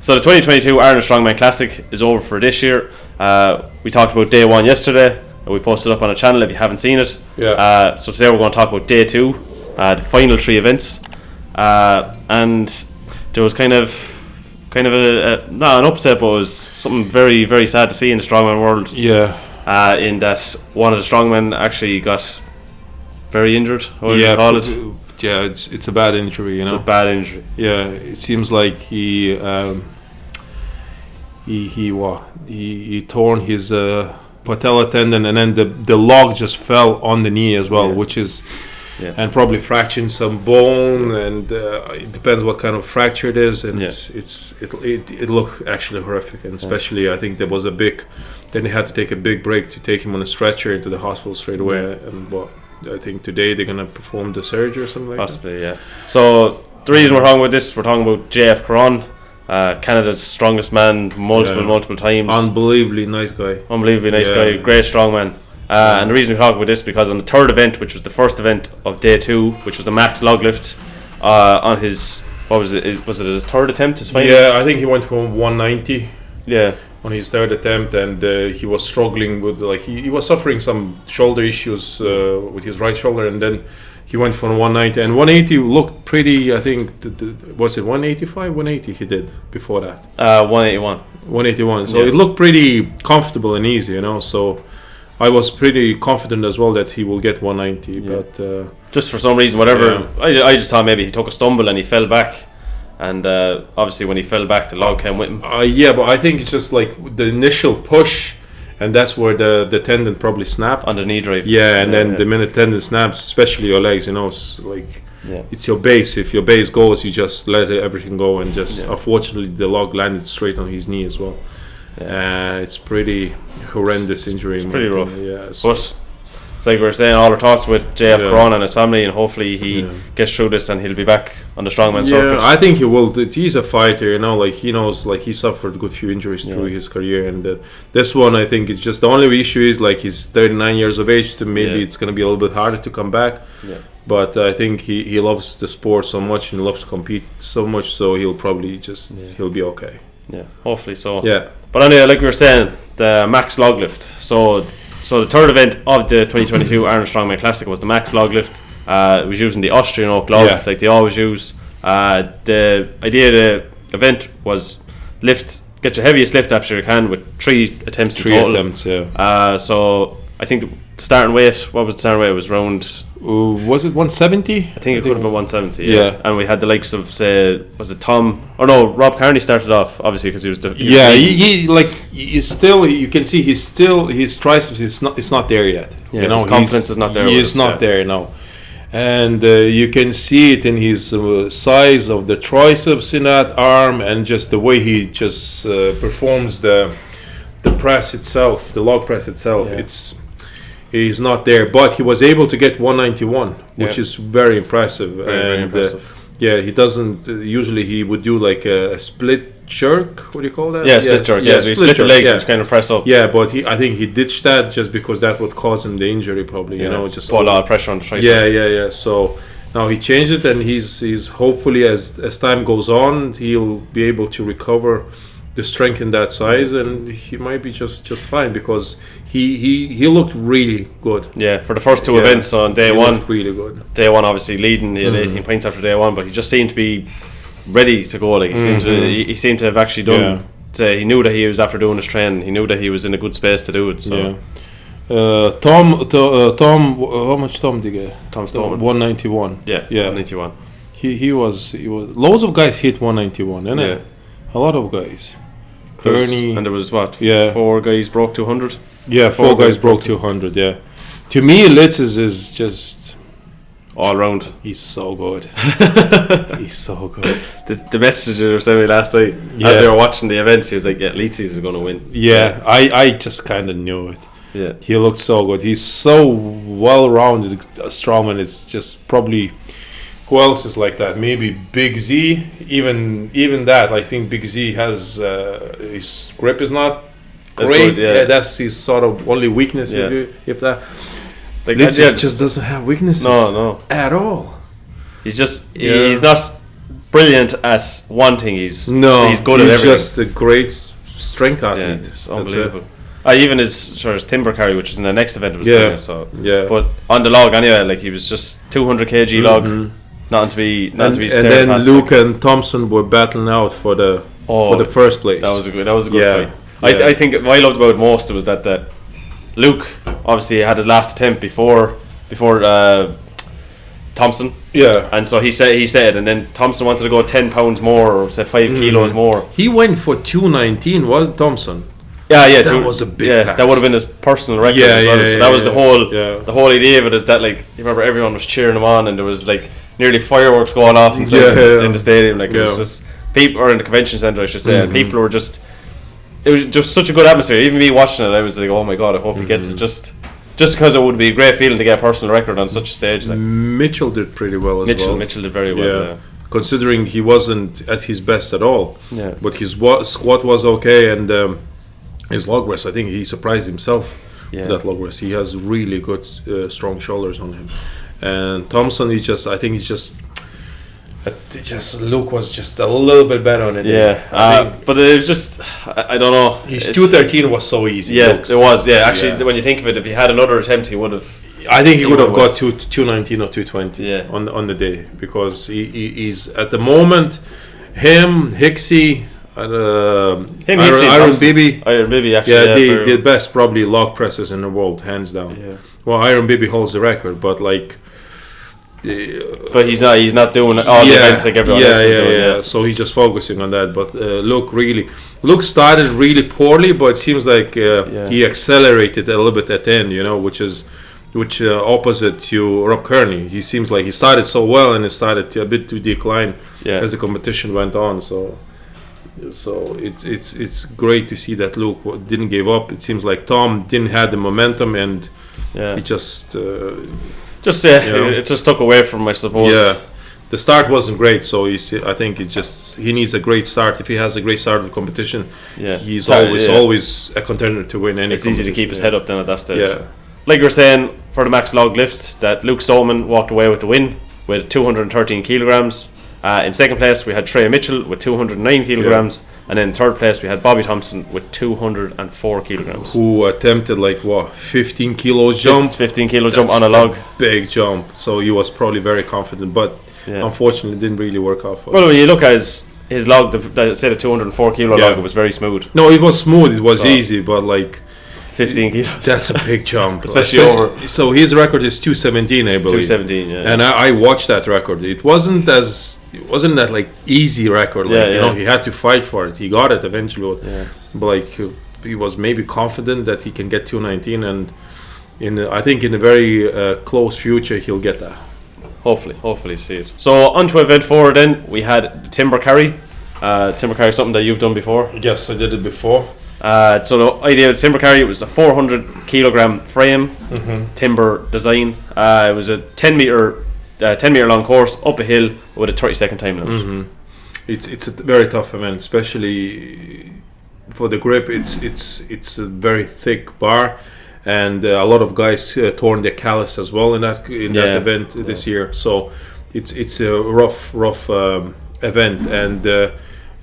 So the 2022 Arnold Strongman Classic is over for this year. We talked about day one yesterday. We posted up on a channel if you haven't seen it. Yeah. So today we're going to talk about day two, the final three events. And there was kind of not an upset, but it was something very, very sad to see in the strongman world. Yeah. In that one of the strongmen actually got very injured. What would you call it? Yeah, it's a bad injury, you know. It's a bad injury. Yeah, it seems like he torn his patella tendon, and then the log just fell on the knee as well, which is and probably fracturing some bone, and it depends what kind of fracture it is, and it looked actually horrific, and especially I think there was then they had to take a big break to take him on a stretcher into the hospital straight away, and I think today they're gonna perform the surgery or something like possibly, that. So the reason we're talking about this, we're talking about JF Caron, Canada's strongest man, multiple times. Unbelievably nice guy. Guy, great strongman. And the reason we talk about this because on the third event, which was the first event of day two, which was the max log lift, on his was it his third attempt? His final? Yeah, I think he went from 190. Yeah. On his third attempt, and he was struggling with he was suffering some shoulder issues with his right shoulder, and then he went from 190, and 180 looked pretty. I think was it 185, 180 he did before that. 181. So it looked pretty comfortable and easy, you know. So I was pretty confident as well that he will get 190, but just for some reason, whatever. Yeah. I just thought maybe he took a stumble and he fell back. And obviously when he fell back, the log came with him. Yeah, but I think it's just like the initial push, and that's where the tendon probably snapped. On the knee drive. Yeah, and then the minute tendon snaps, especially your legs, you know, it's like it's your base. If your base goes, you just let everything go, and just unfortunately the log landed straight on his knee as well. It's pretty horrendous injury. It's pretty rough. Yeah, but it's like we were saying, all our thoughts with JF Caron and his family, and hopefully he gets through this and he'll be back on the strongman circuit. I think he will. He's a fighter, you know, like he knows, like he suffered a good few injuries through his career, and this one I think it's just the only issue is like he's 39 years of age, so maybe it's going to be a little bit harder to come back. But I think he loves the sport so much and loves to compete so much, so he'll probably he'll be okay. Yeah, hopefully so. Yeah. But anyway, like we were saying, the max log lift. So the third event of the 2022 Arnold Strongman Classic was the max log lift. It was using the Austrian oak log like they always use. The idea of the event was get your heaviest lift after you can with 3 attempts in total. 3 attempts, so I think the starting weight, what was the starting weight? It was around... was it 170? I think it could have been 170. Yeah. And we had the likes of, say, was it Tom? Or no, Rob Carney started off obviously because he was the. You can see his triceps is not there yet. Yeah, you know, his confidence is not there. He's not there now, and you can see it in his size of the triceps in that arm, and just the way he just performs the press itself, the log press itself. He's not there, but he was able to get 191, which is very impressive. Very impressive. He doesn't. Usually he would do like a split jerk. What do you call that? Yeah, split jerk. Yeah, so he split the legs and kind of press up. Yeah, but I think he ditched that just because that would cause him the injury probably. You know, just put a lot of pressure on the tricep. Yeah. So now he changed it, and he's hopefully as time goes on, he'll be able to recover the strength in that size, and he might be just fine because he looked really good. Yeah, for the first two events on day one, looked really good. Day one, obviously leading, he had 18 points after day one, but he just seemed to be ready to go. Like he seemed to have actually done. He knew that he was after doing his training. He knew that he was in a good space to do it. So. Tom, how much Tom did he get? Tom Stoneman. 191. Yeah, 191. He was. Loads of guys hit 191, innit? Yeah. A lot of guys. And there was 4 guys broke 200. Yeah, 4 guys broke 200. Yeah. To me, Litz is just all round. He's so good. He's so good. The message you were sending me last night as we were watching the events, he was like, Litz is going to win. Yeah, I just kind of knew it. Yeah, he looked so good. He's so well-rounded. Strongman is just probably. Who else is like that? Maybe Big Z. Even that, I think Big Z has his grip is not great. Good, that's his sort of only weakness. If that, like Litz just doesn't have weaknesses. No, at all. He's just he's not brilliant at one thing. He's good at everything. He's just a great strength athlete. Yeah, it's unbelievable. Even his timber carry, which is in the next event, was brilliant. So but on the log anyway, like he was just 200 kg log, nothing to be and then past. Luke and Thompson were battling out for the first place. That was a good fight. I think what I loved about it most was that Luke obviously had his last attempt before Thompson. Yeah. And so he said, and then Thompson wanted to go 10 pounds more, or say 5 kilos more. He went for 219, wasn't Thompson? Yeah. That was a big tax. That would have been his personal record as well. So that was the whole idea of it, is that, like, you remember everyone was cheering him on, and there was like nearly fireworks going off in the stadium. Like, it was just people, or in the convention centre, I should say, and people were just. It was just such a good atmosphere. Even me watching it, I was like, "Oh my god, I hope he gets it." Just because it would be a great feeling to get a personal record on such a stage. Like. Mitchell did pretty well as well. Mitchell did very well. Yeah. Considering he wasn't at his best at all. Yeah. But his squat was okay, and his log rest, I think he surprised himself with that log rest. He has really good, strong shoulders on him. And Thompson, Luke was just a little bit better on it. Yeah, but it was just, I don't know. His 213 was so easy. Yeah, it was. Yeah, actually, when you think of it, if he had another attempt, he would have. I think he would have got 219 or 220 on the day, because he's at the moment, Hicksy, Iron Bibi actually. The best probably log presses in the world, hands down. Yeah. Well, Iron Bibi holds the record, but like. But he's not doing all the events like everyone else is doing. Yeah. So he's just focusing on that. But Luke started really poorly, but it seems like he accelerated a little bit at the end, which opposite to Rob Kearney. He seems like he started so well, and it started a bit to decline as the competition went on. So it's great to see that Luke didn't give up. It seems like Tom didn't have the momentum, and he just. It just took away from him, I suppose. Yeah, the start wasn't great, so I think he needs a great start. If he has a great start of the competition, he's always a contender to win any. It's easy to keep his head up then at that stage. Yeah, like you were saying, for the max log lift, that Luke Stoneman walked away with the win with 213 kilograms. In second place, we had Trey Mitchell with 209 kilograms. And then in third place, we had Bobby Thompson with 204 kilograms. Who attempted 15 kilo jump. 15 kilo jump on a log. Big jump. So he was probably very confident, but unfortunately, it didn't really work out for him. Well, when you look at his log, the 204 kilo log, it was very smooth. No, it was smooth. It was easy, but 15 kilos. That's a big jump. Especially over. So his record is 217, I believe. 217, yeah. And I watched that record. It wasn't that easy record. He had to fight for it. He got it eventually. Yeah. But he was maybe confident that he can get 219, and I think in a very close future he'll get that. Hopefully see it. So on to event 4 then, we had timber carry. Timber carry is something that you've done before. Yes, I did it before. So the idea of timber carry, it was a 400 kilogram frame, timber design. It was a 10 meter long course up a hill with a 30-second time limit. It's a very tough event, especially for the grip. It's a very thick bar, and a lot of guys torn their callus as well in that event this year. So it's a rough event, and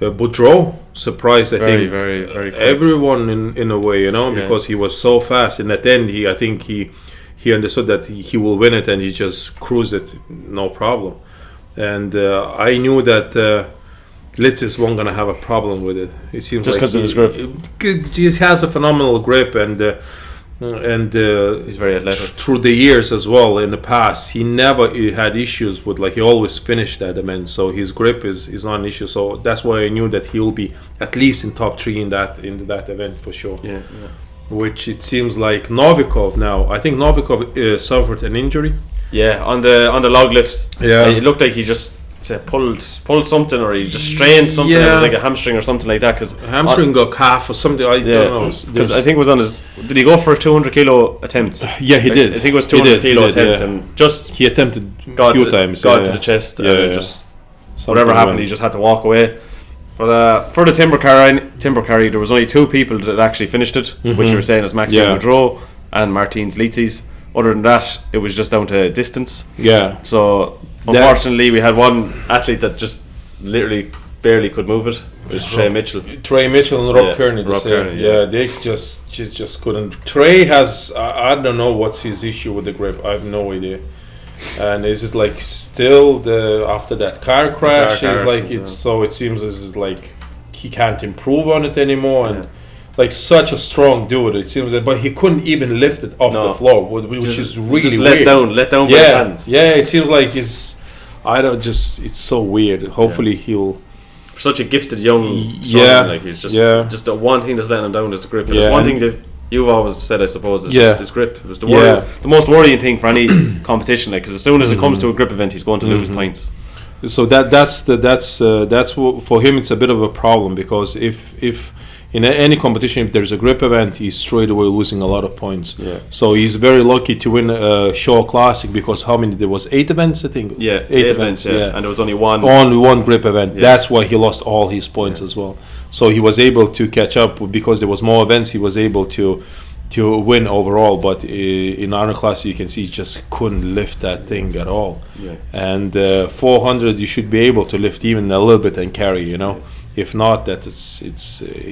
Boudreau surprised I think very quick. Everyone in a way, because he was so fast, and at the end I think he understood that he will win it, and he just cruised it no problem. And I knew that Litzis wasn't gonna have a problem with it. It seems just because of his grip. He has a phenomenal grip, and he's very athletic. Through the years as well, in the past, he never had issues with he always finished that event. So his grip is not an issue. So that's why I knew that he will be at least in top 3 in that event for sure. Yeah. Which it seems like Novikov now. I think Novikov suffered an injury. Yeah, on the log lift. Yeah, it looked like he just pulled something, or he just strained something. It was like a hamstring or something like that. Cause hamstring or calf or something. I don't know. Because I think it was on his. Did he go for a 200 kilo attempt? Yeah, he did. I think it was 200 kilo attempt, and just he attempted a few times. Got to the chest. Just whatever happened, he just had to walk away. But for the timber carry, there was only 2 people that actually finished it, which you were saying is Maxime Boudreau and Martins Litzis. Other than that, it was just down to distance. Yeah. So unfortunately, we had one athlete that just literally barely could move it. It was Trey Mitchell. Trey Mitchell and Rob Kearney. They just couldn't. Trey has I don't know what's his issue with the grip. I have no idea. And is it like still after that car crash? It seems as like he can't improve on it anymore, and like such a strong dude. It seems that, but he couldn't even lift it off the floor, which is really weird. Let down by his hands. Yeah, it seems like it's so weird. Hopefully he'll. For such a gifted young son, like he's just the one thing that's letting him down is the grip. And there's one thing that you've always said, I suppose, is just his grip. It was the most worrying thing for any competition, like, because as soon as it comes to a grip event, he's going to lose points. So that's what, for him it's a bit of a problem, because if in any competition, if there's a grip event, he's straight away losing a lot of points. Yeah. So he's very lucky to win a Shaw Classic, because how many? There was 8 events, I think. Yeah, 8 events. Yeah, and there was only one grip event. Yeah. That's why he lost all his points as well. So he was able to catch up because there was more events. He was able to win overall. But in Arnold Classic, you can see he just couldn't lift that thing at all. Yeah. And 400, you should be able to lift even a little bit and carry. Yeah. If not, that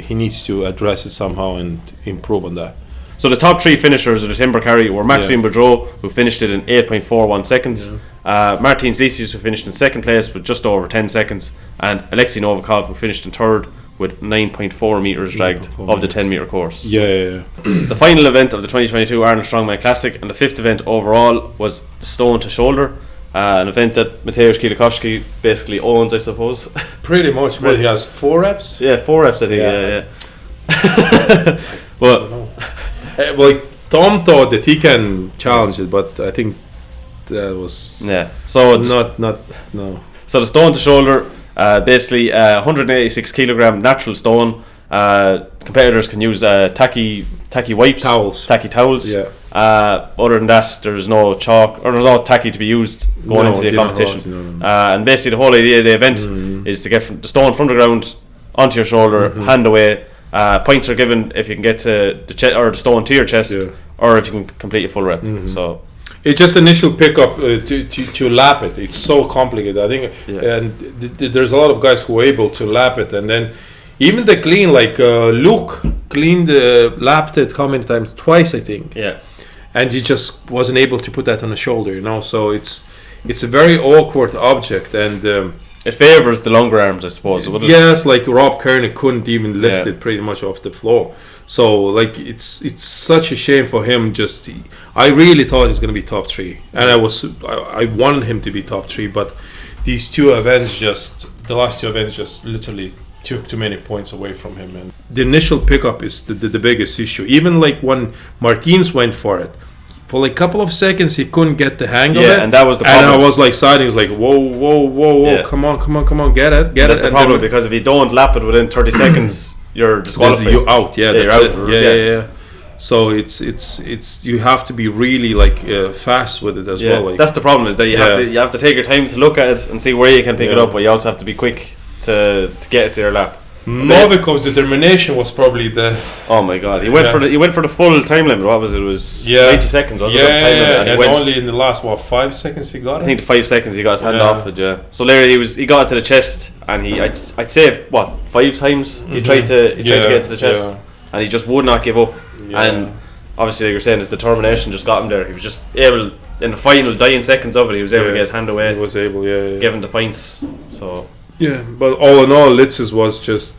he needs to address it somehow and improve on that. So the top 3 finishers of the timber carry were Maxime Boudreau, who finished it in 8.41 seconds, Martin Zlisius, who finished in second place with just over 10 seconds, and Alexei Novikov, who finished in third with 9.4 meters dragged of the 10 meter course. The final event of the 2022 Arnold Strongman Classic, and the 5th event overall, was the stone to shoulder. An event that Mateusz Kielikowski basically owns, I suppose. Pretty much, but he has 4 reps? Yeah, 4 reps, I think, Well, Tom thought that he can challenge it, but I think that was... Yeah, so... No. So the stone to shoulder, basically 186 kilogram natural stone. Competitors can use tacky wipes. Tacky towels. Yeah. Other than that, there's no chalk, or there's no tacky to be used going into the competition. And basically the whole idea of the event is to get the stone from the ground onto your shoulder, hand away. Points are given if you can get to the stone to your chest, or if you can complete a full rep. So it's just initial pickup to lap it. It's so complicated, I think, and there's a lot of guys who are able to lap it, and then even the clean, like Luke cleaned, lapped it how many times? Twice, I think. Yeah. And he just wasn't able to put that on the shoulder, So it's a very awkward object, and it favors the longer arms, I suppose. Yes, like Rob Kearney couldn't even lift it pretty much off the floor. So like it's such a shame for him. I really thought he's going to be top 3, and I wanted him to be top 3, but these 2 events the last 2 events just literally took too many points away from him, and the initial pickup is the biggest issue. Even like when Martins went for it, for like a couple of seconds he couldn't get the hang of it, and that was the problem. And I was like siding, like whoa, come on, get it. That's the problem, because if you don't lap it within 30 seconds, you're disqualified. You're out. You're out. Yeah. So it's you have to be really like fast with it as well. Like, that's the problem, is that you have to take your time to look at it and see where you can pick it up, but you also have to be quick to get it to your lap. Novikov's determination was probably the... Oh my god, he went for the full time limit. What was it? It was 90 seconds, wasn't it? And only in the last 5 seconds he got it? I think the 5 seconds he got his hand off it. So Larry, he got it to the chest, and I'd say 5 times he tried to get it to the chest, and he just would not give up. And obviously, like you're saying, his determination just got him there. He was just able, in the final dying seconds of it, he was able to get his hand away. He was able, give him the points. So yeah, but all in all, Litz's was just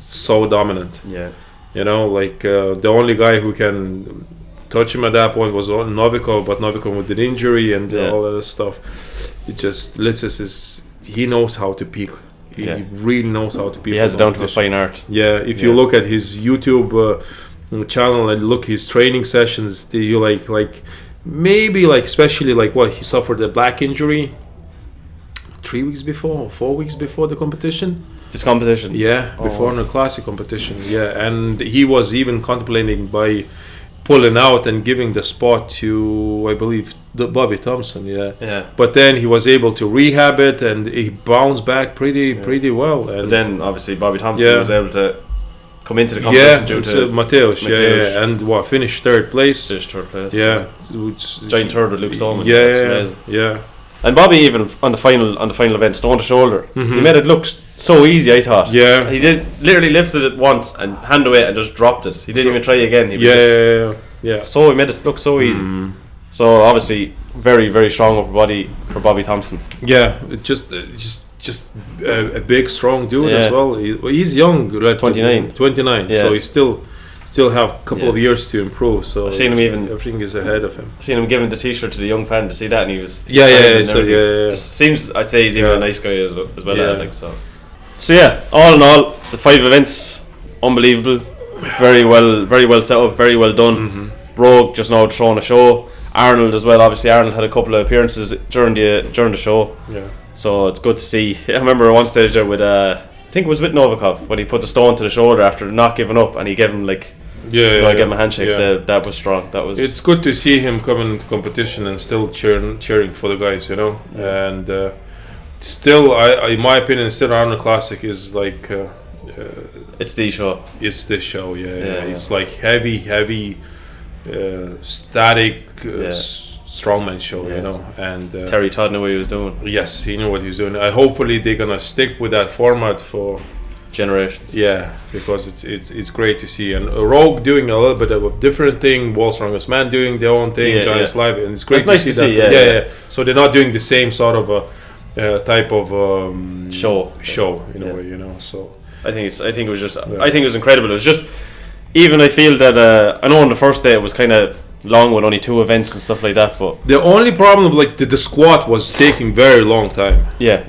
so dominant. Yeah, like the only guy who can touch him at that point was Novikov, but Novikov with the injury and all that stuff. Litz's he knows how to peak. He really knows how to peak. He has it down to a fine art. Yeah, if you look at his YouTube channel and look his training sessions, you like maybe like especially like what he suffered a back injury 3 weeks before or 4 weeks before the competition. This competition? Yeah, before the classic competition. Yeah, and he was even contemplating by pulling out and giving the spot to, I believe, Bobby Thompson. Yeah. But then he was able to rehab it, and he bounced back pretty well. And but then obviously Bobby Thompson was able to come into the competition due to Mateusz. And finished third place. Yeah, giant third with Luke Stallman. That's amazing. Yeah. And Bobby, even on the final event, stone to shoulder, he made it look so easy. I thought. Yeah. He did literally lifted it once and hand away and just dropped it. He didn't even try again. Yeah. So he made it look so easy. So obviously, very very strong upper body for Bobby Thompson. Yeah, just a big strong dude as well. He's young, like 29. 29. Yeah. So he still have a couple of years to improve. So I've seen him everything is ahead of him. Seen him giving the T-shirt to the young fan to see that, and he was Just seems, I'd say he's even a nice guy as well. Yeah. I think so. So yeah, all in all, the 5 events, unbelievable, very well set up, very well done. Brogue just now throwing a show. Arnold as well. Obviously, Arnold had a couple of appearances during the show. Yeah. So it's good to see. I remember at one stage there with I think it was with Novikov when he put the stone to the shoulder after not giving up, and he gave him gave him a handshake. So that was strong. That was. It's good to see him coming into competition and still cheering for the guys, And still, in my opinion, still Arnold Classic is like. It's the show. It's the show. Yeah. It's like heavy, static, strongman show, And Terry Todd knew what he was doing. Yes, he knew what he was doing. Hopefully, they're gonna stick with that format for generations. Yeah, because it's great to see, and Rogue doing a little bit of a different thing, World's Strongest Man doing their own thing, Giants Live, and it's great nice to see that. Yeah. So they're not doing the same sort of a type of show in a way, So I think it was just I think it was incredible. It was just even I feel that I know on the first day it was kind of long with only 2 events and stuff like that, but the only problem the squat was taking very long time. Yeah,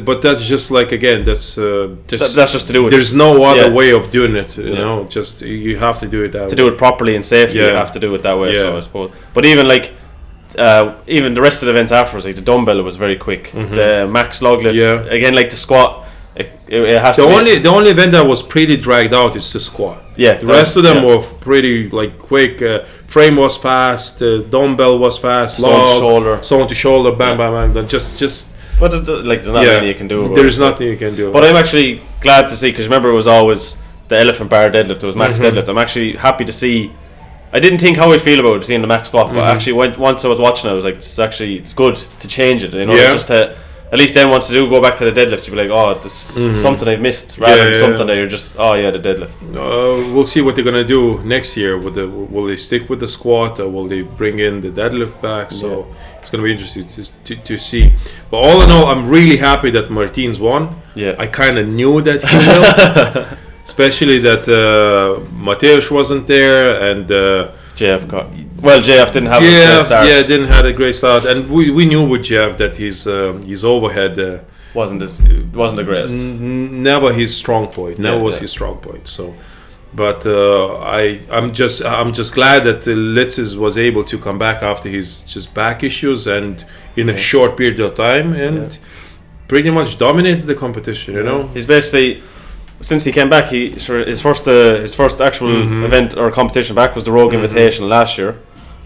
but that's just again that's just to do it. There's no other way of doing it, you know. Just you have to do it that way. To do it properly and safely, you have to do it that way. So I suppose, but even even the rest of the events afterwards, the dumbbell was very quick. The max log lift, again, the squat. It has the only event that was pretty dragged out is the squat. Yeah, the rest of them were pretty quick. Frame was fast. Dumbbell was fast. Stone to shoulder. Bam, bam, bam. Just. But there's not anything you can do. There's nothing you can do. But I'm actually glad to see, because remember it was always the elephant bar deadlift. It was max deadlift. I'm actually happy to see. I didn't think how I'd feel about seeing the max squat, but actually once I was watching it, I was like, it's good to change it. Just to. At least then once you do go back to the deadlift, you'll be like, oh, this is something I've missed, rather than something that you're just, the deadlift. We'll see what they're going to do next year. Will they stick with the squat, or will they bring in the deadlift back? So it's going to be interesting to see. But all in all, I'm really happy that Martins won. Yeah. I kind of knew that he will. Especially that Mateusz wasn't there, and JF didn't have a great start. Yeah, didn't have a great start, and we knew with JF that his overhead wasn't the greatest. Never his strong point. Never was his strong point. So, but I'm just glad that Litzes was able to come back after his just back issues, and in a short period of time, and pretty much dominated the competition. He's basically. Since he came back, his first actual event or competition back was the Rogue Invitational last year.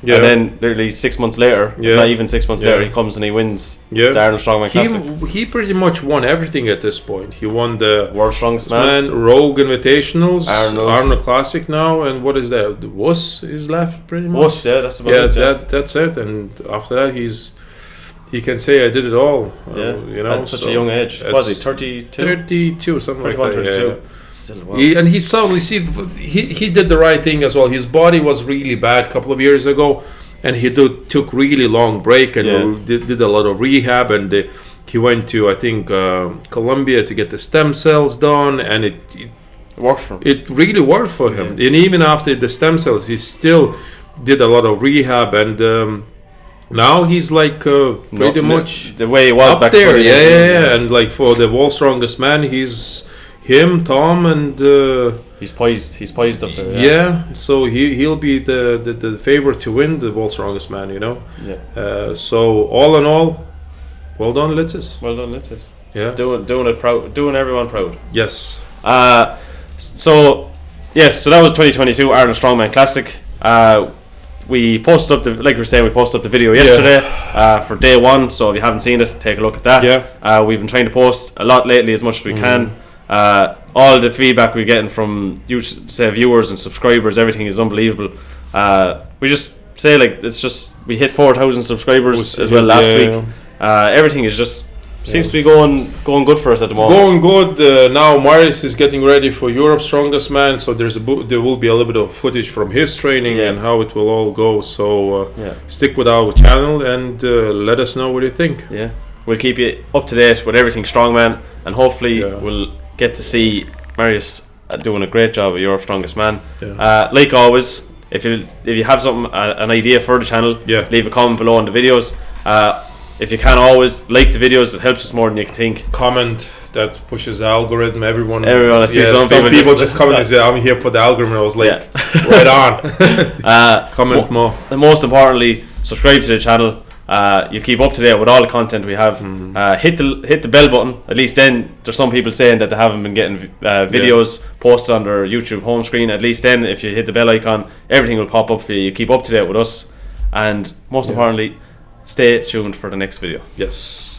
Yeah. And then literally 6 months later, not even 6 months later, he comes and he wins the Arnold Strongman Classic. He pretty much won everything at this point. He won the World's Strongest Man, Rogue Invitationals, Arnold Classic now, and what is that? The WUS is left pretty much. WUS, that's about it. That's it. And after that, he can say I did it all. At such a young age. Was he 32? 32, something like that. 32. Still was. He did the right thing as well. His body was really bad a couple of years ago, and he took really long break and did a lot of rehab, and he went to I think Colombia to get the stem cells done, and it worked for him. It really worked for him, and even after the stem cells, he still did a lot of rehab, and now he's pretty much the way he was up back there. And for the World's Strongest Man, he's him, Tom, and he's poised up there. Yeah, so he'll be the favorite to win the World's Strongest Man. So all in all, well done, Litzes. Well done, Litzes. Yeah, doing it proud, doing everyone proud. Yes. So that was 2022 Arnold Strongman Classic. We posted up we posted up the video yesterday for day 1. So if you haven't seen it, take a look at that. Yeah. We've been trying to post a lot lately, as much as we can. All the feedback we're getting from viewers and subscribers, everything is unbelievable. We just say it's just we hit 4,000 subscribers as well last week. everything is just seems to be going good for us at the moment. Going good. Now Marius is getting ready for Europe's Strongest Man, so there will be a little bit of footage from his training and how it will all go. So stick with our channel and let us know what you think. Yeah, we'll keep you up to date with everything Strongman, and hopefully we'll get to see Marius doing a great job at Europe's Strongest Man. Like always, if you have something, an idea for the channel, leave a comment below on the videos. If you can, always like the videos. It helps us more than you can think. Comment, that pushes the algorithm. Everyone I see some people just comment and say, I'm here for the algorithm. I was like, right on. Comment more. And most importantly, subscribe to the channel. You'll keep up to date with all the content we have. Hit the bell button. At least then, there's some people saying that they haven't been getting videos posted on their YouTube home screen. At least then, if you hit the bell icon, everything will pop up for you. You keep up to date with us. And most importantly, stay tuned for the next video. Yes.